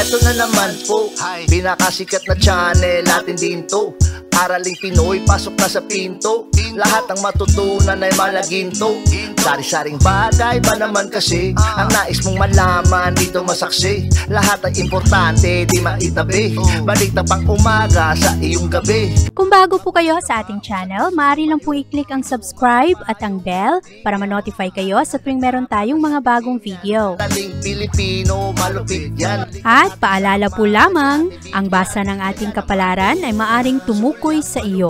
Eto na naman po, pinakasikat na channel natin din to. Araling Pinoy, pasok na sa pinto. Lahat ng matutunan ay malaginto. Sari-saring bagay ba naman kasi ang nais mong malaman dito masaksi. Lahat ay importante, di maitabi. Balik na pang umaga sa iyong gabi. Kung bago po kayo sa ating channel, maaari lang po i-click ang subscribe at ang bell para ma-notify kayo sa tuwing meron tayong mga bagong video. Taling Pilipino, malupit yan. At paalala po lamang, ang basa ng ating kapalaran ay maaring tumukoy sa iyo.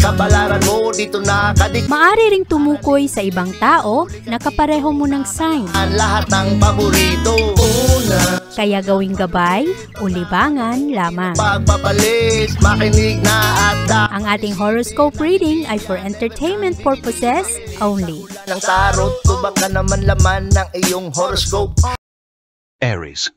Kapalaran mo dito nakadik. Maaari ring tumukoy sa ibang tao na kapareho mo ng sign. Ang lahat ng paborito. Una, Kaya gawing gabay o libangan lamang. pagpapalit, makinig na at Ang ating horoscope reading ay for entertainment purposes only. ng tarot. Tubak ka naman laman ng iyong horoscope. Aries.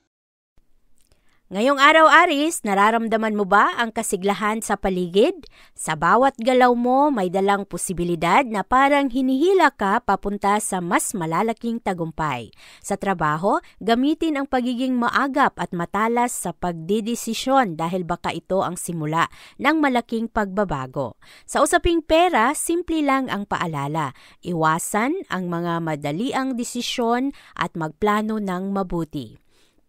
Ngayong araw, Aries, nararamdaman mo ba ang kasiglahan sa paligid? Sa bawat galaw mo, may dalang posibilidad na parang hinihila ka papunta sa mas malalaking tagumpay. Sa trabaho, gamitin ang pagiging maagap at matalas sa pagdidesisyon dahil baka ito ang simula ng malaking pagbabago. Sa usaping pera, simple lang ang paalala. Iwasan ang mga madaliang desisyon at magplano ng mabuti.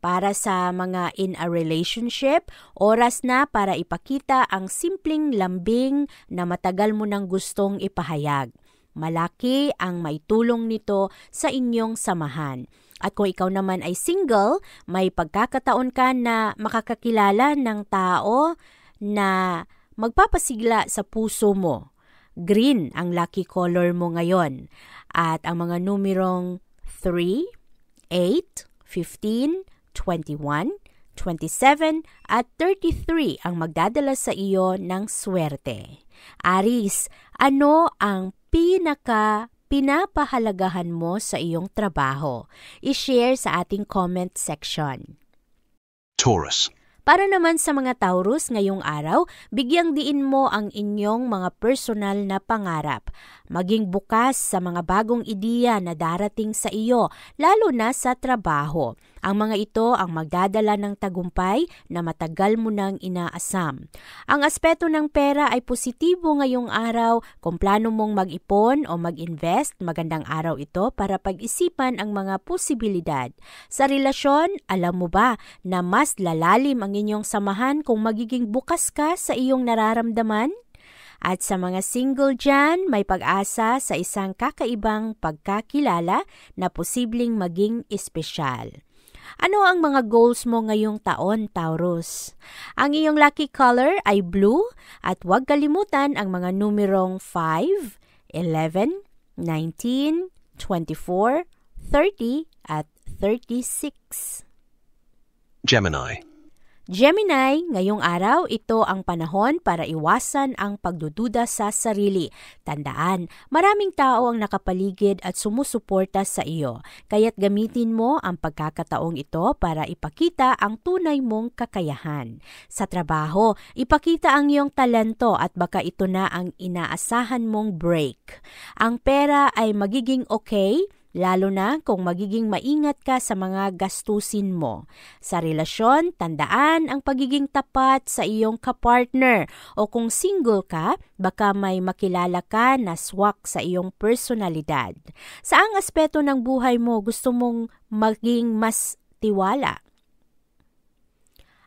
Para sa mga in a relationship, oras na para ipakita ang simpleng lambing na matagal mo nang gustong ipahayag. Malaki ang maitulong nito sa inyong samahan. At kung ikaw naman ay single, may pagkakataon ka na makakakilala ng tao na magpapasigla sa puso mo. Green ang lucky color mo ngayon. At ang mga numerong 3, 8, 15, 21, 27 at 33 ang magdadala sa iyo ng swerte. Aries, ano ang pinapahalagahan mo sa iyong trabaho? I-share sa ating comment section. Taurus. Para naman sa mga Taurus ngayong araw, bigyang diin mo ang inyong mga personal na pangarap. Maging bukas sa mga bagong ideya na darating sa iyo, lalo na sa trabaho. Ang mga ito ang magdadala ng tagumpay na matagal mo nang inaasam. Ang aspeto ng pera ay positibo ngayong araw. Kung plano mong mag-ipon o mag-invest, magandang araw ito para pag-isipan ang mga posibilidad. Sa relasyon, alam mo ba na mas lalalim ang inyong samahan kung magiging bukas ka sa iyong nararamdaman? At sa mga single dyan, may pag-asa sa isang kakaibang pagkakilala na posibleng maging espesyal. Ano ang mga goals mo ngayong taon, Taurus? Ang iyong lucky color ay blue at huwag kalimutan ang mga numerong 5, 11, 19, 24, 30 at 36. Gemini. Gemini, ngayong araw, ito ang panahon para iwasan ang pagdududa sa sarili. Tandaan, maraming tao ang nakapaligid at sumusuporta sa iyo, kaya't gamitin mo ang pagkakataong ito para ipakita ang tunay mong kakayahan. Sa trabaho, ipakita ang iyong talento at baka ito na ang inaasahan mong break. Ang pera ay magiging okay, lalo na kung magiging maingat ka sa mga gastusin mo. Sa relasyon, tandaan ang pagiging tapat sa iyong kapartner o kung single ka, baka may makilala ka na swak sa iyong personalidad. Saang aspeto ng buhay mo gusto mong maging mas tiwala?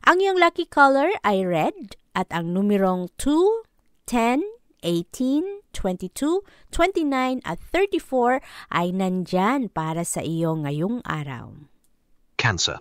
Ang iyong lucky color ay red at ang numerong 2, 10, 18, 22, 29 at 34 ay nandyan para sa iyo ngayong araw. Cancer.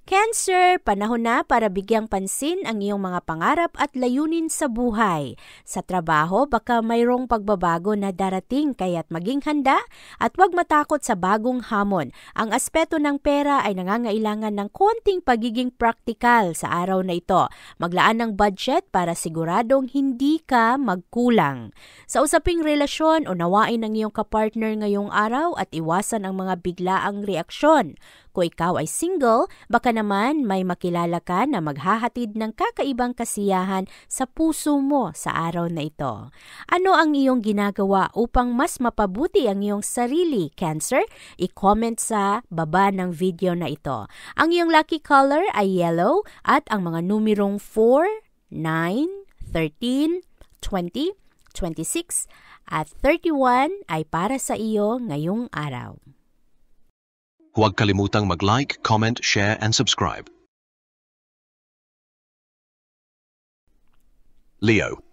Cancer, panahon na para bigyang pansin ang iyong mga pangarap at layunin sa buhay. Sa trabaho, baka mayroong pagbabago na darating kaya't maging handa at huwag matakot sa bagong hamon. Ang aspeto ng pera ay nangangailangan ng konting pagiging praktikal sa araw na ito. Maglaan ng budget para siguradong hindi ka magkulang. Sa usaping relasyon, unawain ang iyong kapartner ngayong araw at iwasan ang mga biglaang reaksyon. Kung ikaw ay single, baka naman may makilala ka na maghahatid ng kakaibang kasiyahan sa puso mo sa araw na ito. Ano ang iyong ginagawa upang mas mapabuti ang iyong sarili, Cancer? I-comment sa baba ng video na ito. Ang iyong lucky color ay yellow at ang mga numerong 4, 9, 13, 20, 26 at 31 ay para sa iyo ngayong araw. Huwag kalimutang mag-like, comment, share, and subscribe. Leo.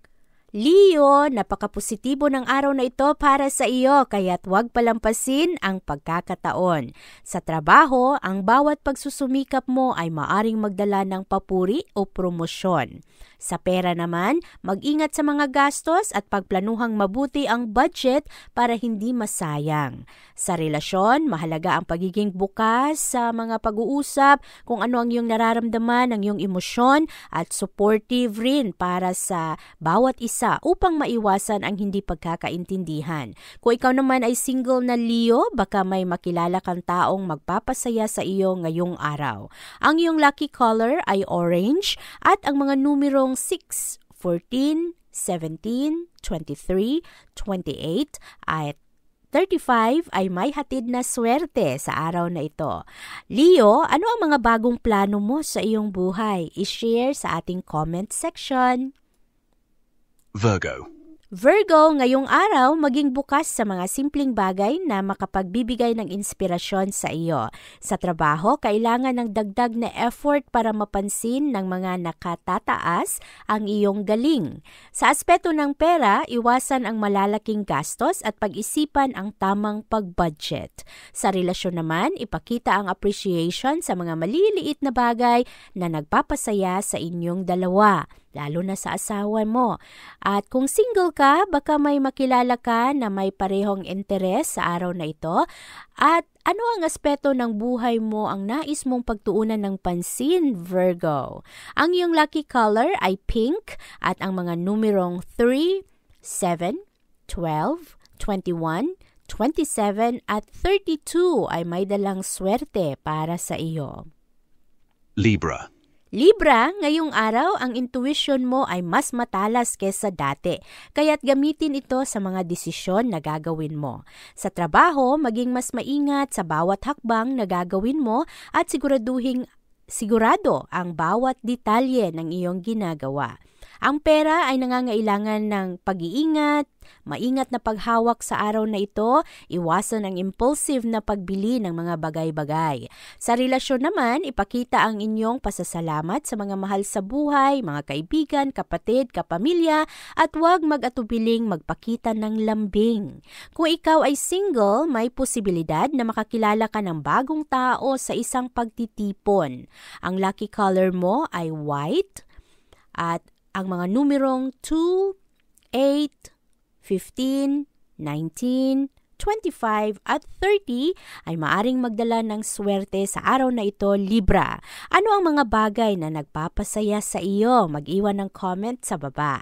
Leo, napakapositibo ng araw na ito para sa iyo kaya't huwag palampasin ang pagkakataon. Sa trabaho, ang bawat pagsusumikap mo ay maaring magdala ng papuri o promosyon. Sa pera naman, mag-ingat sa mga gastos at pagplanuhang mabuti ang budget para hindi masayang. Sa relasyon, mahalaga ang pagiging bukas sa mga pag-uusap, kung ano ang iyong nararamdaman, ang iyong emosyon at supportive rin para sa bawat isa upang maiwasan ang hindi pagkakaintindihan. Kung ikaw naman ay single na Leo, baka may makilala kang taong magpapasaya sa iyo ngayong araw. Ang iyong lucky color ay orange at ang mga numerong 6, 14, 17, 23, 28 at 35 ay may hatid na swerte sa araw na ito. Leo, ano ang mga bagong plano mo sa iyong buhay? I-share sa ating comment section. Virgo. Virgo, ngayong araw, maging bukas sa mga simpleng bagay na makapagbibigay ng inspirasyon sa iyo. Sa trabaho, kailangan ng dagdag na effort para mapansin ng mga nakatataas ang iyong galing. Sa aspeto ng pera, iwasan ang malalaking gastos at pag-isipan ang tamang pag-budget. Sa relasyon naman, ipakita ang appreciation sa mga maliliit na bagay na nagpapasaya sa inyong dalawa, lalo na sa asawa mo. At kung single ka, baka may makilala ka na may parehong interes sa araw na ito. At ano ang aspeto ng buhay mo ang nais mong pagtuunan ng pansin, Virgo? Ang iyong lucky color ay pink at ang mga numerong 3, 7, 12, 21, 27 at 32 ay may dalang swerte para sa iyo. Libra. Libra, ngayong araw, ang intuition mo ay mas matalas kesa dati, kaya't gamitin ito sa mga desisyon na gagawin mo. Sa trabaho, maging mas maingat sa bawat hakbang na gagawin mo at sigurado ang bawat detalye ng iyong ginagawa. Ang pera ay nangangailangan ng pag-iingat, maingat na paghawak sa araw na ito, iwasan ang impulsive na pagbili ng mga bagay-bagay. Sa relasyon naman, ipakita ang inyong pasasalamat sa mga mahal sa buhay, mga kaibigan, kapatid, kapamilya, at huwag mag-atubiling magpakita ng lambing. Kung ikaw ay single, may posibilidad na makakilala ka ng bagong tao sa isang pagtitipon. Ang lucky color mo ay white at ang mga numerong 2, 8, 15, 19, 25 at 30 ay maaring magdala ng swerte sa araw na ito, Libra. Ano ang mga bagay na nagpapasaya sa iyo? Mag-iwan ng comment sa baba.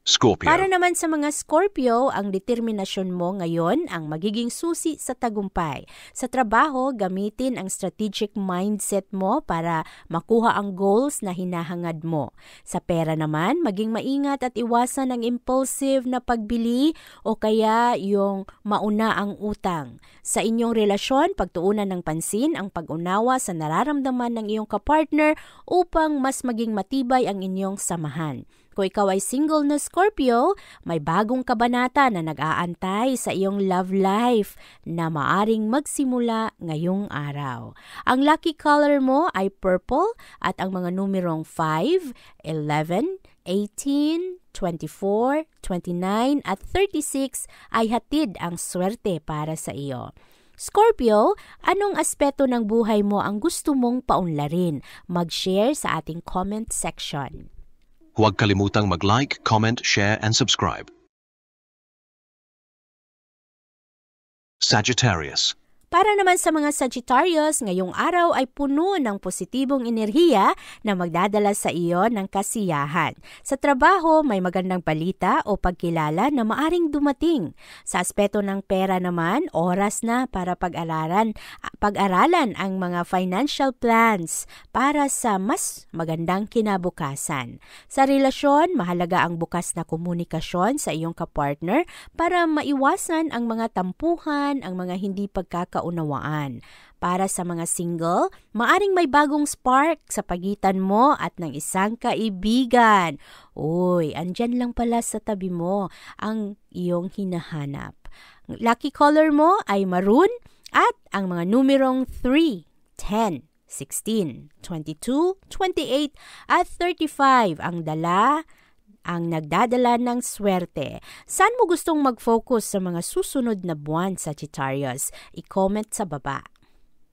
Scorpio. Para naman sa mga Scorpio, ang determinasyon mo ngayon ang magiging susi sa tagumpay. Sa trabaho, gamitin ang strategic mindset mo para makuha ang goals na hinahangad mo. Sa pera naman, maging maingat at iwasan ang impulsive na pagbili o kaya yung mauna ang utang. Sa inyong relasyon, pagtuunan ng pansin ang pag-unawa sa nararamdaman ng iyong kapartner upang mas maging matibay ang inyong samahan. Kung ikaw ay single na Scorpio, may bagong kabanata na nag-aantay sa iyong love life na maaring magsimula ngayong araw. Ang lucky color mo ay purple at ang mga numerong 5, 11, 18, 24, 29 at 36 ay hatid ang swerte para sa iyo. Scorpio, anong aspeto ng buhay mo ang gusto mong paunlarin? Mag-share sa ating comment section. Huwag kalimutang mag-like, comment, share, and subscribe. Sagittarius. Para naman sa mga Sagittarius, ngayong araw ay puno ng positibong enerhiya na magdadala sa iyo ng kasiyahan. Sa trabaho, may magandang balita o pagkilala na maaring dumating. Sa aspeto ng pera naman, oras na para pag-aralan ang mga financial plans para sa mas magandang kinabukasan. Sa relasyon, mahalaga ang bukas na komunikasyon sa iyong kapartner para maiwasan ang mga tampuhan, ang mga hindi pagkakaunawaan. Para sa mga single, maaring may bagong spark sa pagitan mo at ng isang kaibigan. Uy, andyan lang pala sa tabi mo ang iyong hinahanap. Lucky color mo ay maroon at ang mga numerong 3, 10, 16, 22, 28 at 35 ang nagdadala ng swerte. Saan mo gustong mag-focus sa mga susunod na buwan, Sagittarius? I-comment sa baba.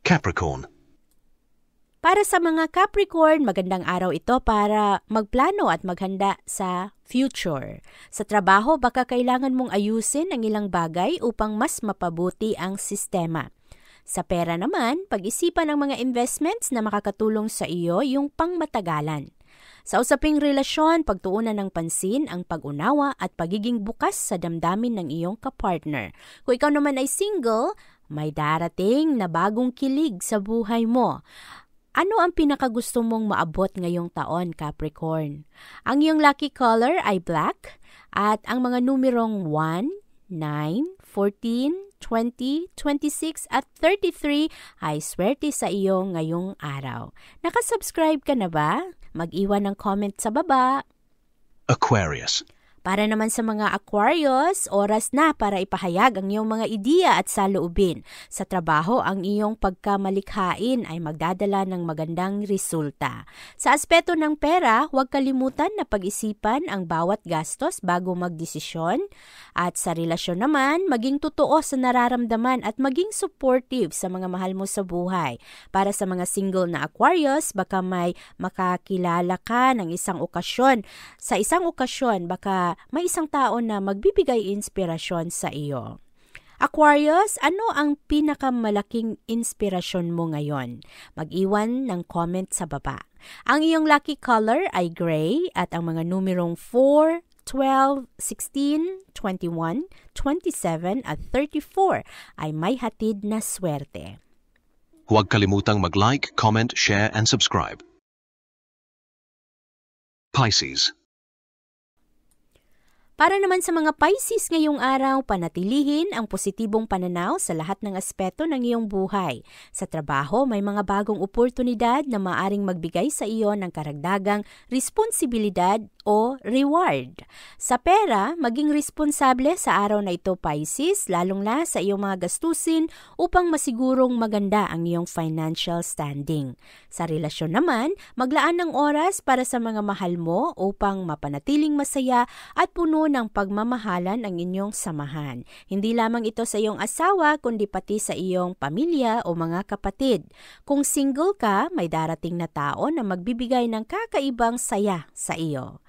Capricorn. Para sa mga Capricorn, magandang araw ito para magplano at maghanda sa future. Sa trabaho, baka kailangan mong ayusin ang ilang bagay upang mas mapabuti ang sistema. Sa pera naman, pag-isipan ang mga investments na makakatulong sa iyo yung pangmatagalan. Sa usaping relasyon, pagtuunan ng pansin ang pag-unawa at pagiging bukas sa damdamin ng iyong kapartner. Kung ikaw naman ay single, may darating na bagong kilig sa buhay mo. Ano ang pinakagusto mong maabot ngayong taon, Capricorn? Ang iyong lucky color ay black at ang mga numerong 1, 9, 14, 20, 26 at 33 ay swerte sa iyo ngayong araw. Nakasubscribe ka na ba? Mag-iwan ng comment sa baba. Aquarius. Para naman sa mga Aquarius, oras na para ipahayag ang iyong mga ideya at saloobin. Sa trabaho, ang iyong pagkamalikhain ay magdadala ng magandang resulta. Sa aspeto ng pera, huwag kalimutan na pag-isipan ang bawat gastos bago magdesisyon. At sa relasyon naman, maging totoo sa nararamdaman at maging supportive sa mga mahal mo sa buhay. Para sa mga single na Aquarius, baka may makakilala ka ng isang okasyon. Sa isang okasyon, baka may isang tao na magbibigay inspirasyon sa iyo. Aquarius, ano ang pinakamalaking inspirasyon mo ngayon? Mag-iwan ng comment sa baba. Ang iyong lucky color ay gray at ang mga numerong 4, 12, 16, 21, 27 at 34 ay may hatid na swerte. Huwag kalimutang mag-like, comment, share and subscribe. Pisces. Para naman sa mga Pisces ngayong araw, panatilihin ang positibong pananaw sa lahat ng aspeto ng iyong buhay. Sa trabaho, may mga bagong oportunidad na maaring magbigay sa iyo ng karagdagang responsibilidad o reward. Sa pera, maging responsable sa araw na ito, Pisces, lalong na sa iyong mga gastusin upang masigurong maganda ang iyong financial standing. Sa relasyon naman, maglaan ng oras para sa mga mahal mo upang mapanatiling masaya at puno ng pagmamahalan ang inyong samahan. Hindi lamang ito sa iyong asawa, kundi pati sa iyong pamilya o mga kapatid. Kung single ka, may darating na tao na magbibigay ng kakaibang saya sa iyo.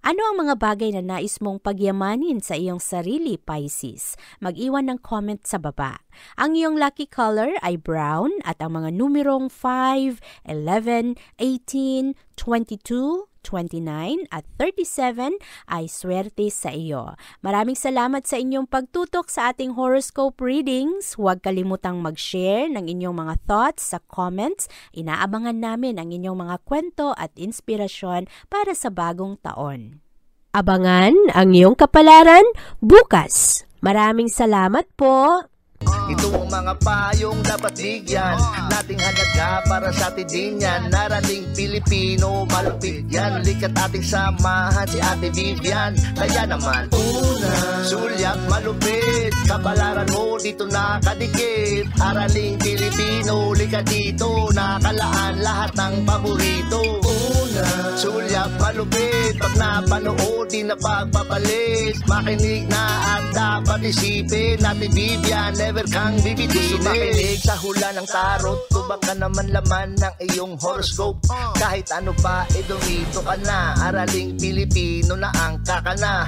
Ano ang mga bagay na nais mong pagyamanin sa iyong sarili, Pisces? Mag-iwan ng comment sa baba. Ang iyong lucky color ay brown at ang mga numerong 5, 11, 18, 22, 29 at 37 ay swerte sa iyo. Maraming salamat sa inyong pagtutok sa ating horoscope readings. Huwag kalimutang mag-share ng inyong mga thoughts sa comments. Inaabangan namin ang inyong mga kwento at inspirasyon para sa bagong taon. Abangan ang iyong kapalaran bukas. Maraming salamat po. Ito ang mga payong dapat bigyan nating halaga para sa atin din yan. Narating Pilipino, malupit yan. Likat ating samahan si Ate Vivian. Kaya naman, una, sulyap malupit, kapalaran mo dito nakadikit. Araling Pilipino, likat dito, nakalaan lahat ng paborito. Una, sulyap malupit, pag napanood di na pagpapalit. Makinig na at dapat isipin, Ate Vivian, never kang bibitinin. Makinig sa hula ng tarot, tubak ka naman laman ng iyong horoscope. Kahit ano pa, dumito ka na. Araling Pilipino na ang kakana.